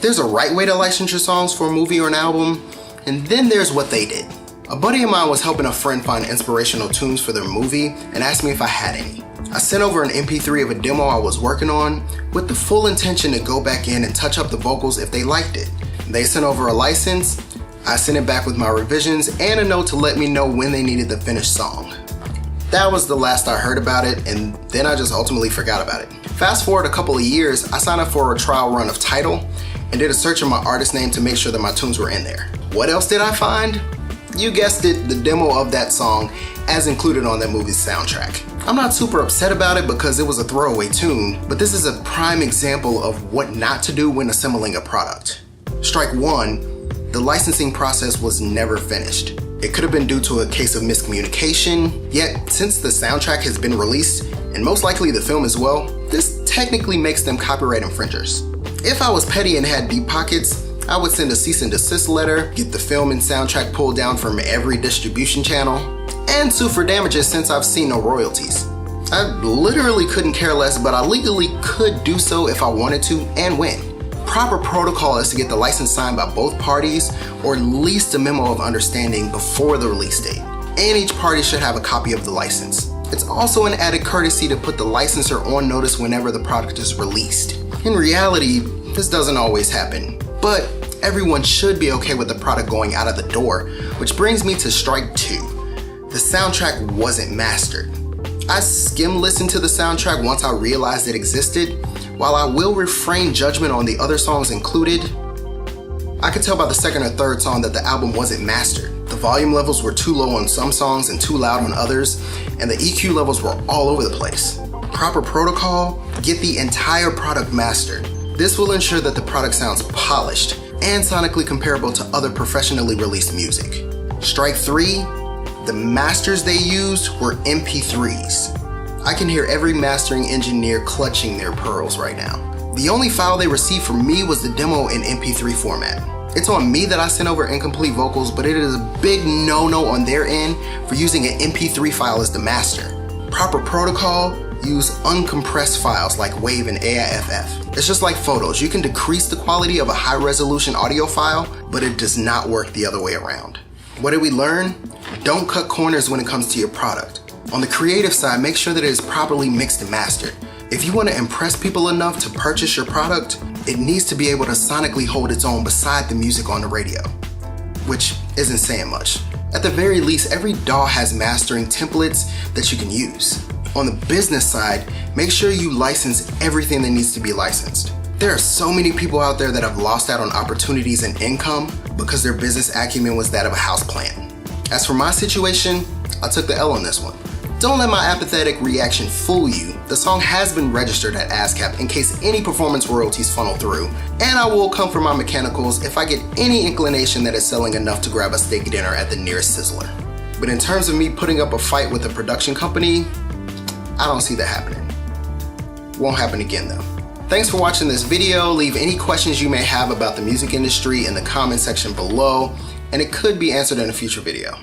There's a right way to license your songs for a movie or an album, and then there's what they did. A buddy of mine was helping a friend find inspirational tunes for their movie and asked me if I had any. I sent over an MP3 of a demo I was working on with the full intention to go back in and touch up the vocals if they liked it. They sent over a license, I sent it back with my revisions and a note to let me know when they needed the finished song. That was the last I heard about it, and then I just ultimately forgot about it. Fast forward a couple of years, I signed up for a trial run of Tidal and did a search of my artist name to make sure that my tunes were in there. What else did I find? You guessed it, the demo of that song as included on that movie's soundtrack. I'm not super upset about it because it was a throwaway tune, but this is a prime example of what not to do when assembling a product. Strike one, the licensing process was never finished. It could have been due to a case of miscommunication, yet since the soundtrack has been released, and most likely the film as well, this technically makes them copyright infringers. If I was petty and had deep pockets, I would send a cease and desist letter, get the film and soundtrack pulled down from every distribution channel, and sue for damages since I've seen no royalties. I literally couldn't care less, but I legally could do so if I wanted to and win. Proper protocol is to get the license signed by both parties or at least a memo of understanding before the release date. And each party should have a copy of the license. It's also an added courtesy to put the licensor on notice whenever the product is released. In reality, this doesn't always happen, but everyone should be okay with the product going out of the door, which brings me to strike two. The soundtrack wasn't mastered. I skim-listened to the soundtrack once I realized it existed. While I will refrain judgment on the other songs included, I could tell by the second or third song that the album wasn't mastered. The volume levels were too low on some songs and too loud on others, and the EQ levels were all over the place. Proper protocol, get the entire product mastered. This will ensure that the product sounds polished and sonically comparable to other professionally released music. Strike three, the masters they used were MP3s. I can hear every mastering engineer clutching their pearls right now. The only file they received from me was the demo in MP3 format. It's on me that I sent over incomplete vocals, but it is a big no-no on their end for using an MP3 file as the master. Proper protocol, use uncompressed files like WAV and AIFF. It's just like photos. You can decrease the quality of a high-resolution audio file, but it does not work the other way around. What did we learn? Don't cut corners when it comes to your product. On the creative side, make sure that it is properly mixed and mastered. If you want to impress people enough to purchase your product, it needs to be able to sonically hold its own beside the music on the radio, which isn't saying much. At the very least, every DAW has mastering templates that you can use. On the business side, make sure you license everything that needs to be licensed. There are so many people out there that have lost out on opportunities and income because their business acumen was that of a houseplant. As for my situation, I took the L on this one. Don't let my apathetic reaction fool you. The song has been registered at ASCAP in case any performance royalties funnel through, and I will come for my mechanicals if I get any inclination that it's selling enough to grab a steak dinner at the nearest Sizzler. But in terms of me putting up a fight with a production company, I don't see that happening. Won't happen again though. Thanks for watching this video. Leave any questions you may have about the music industry in the comment section below, and it could be answered in a future video.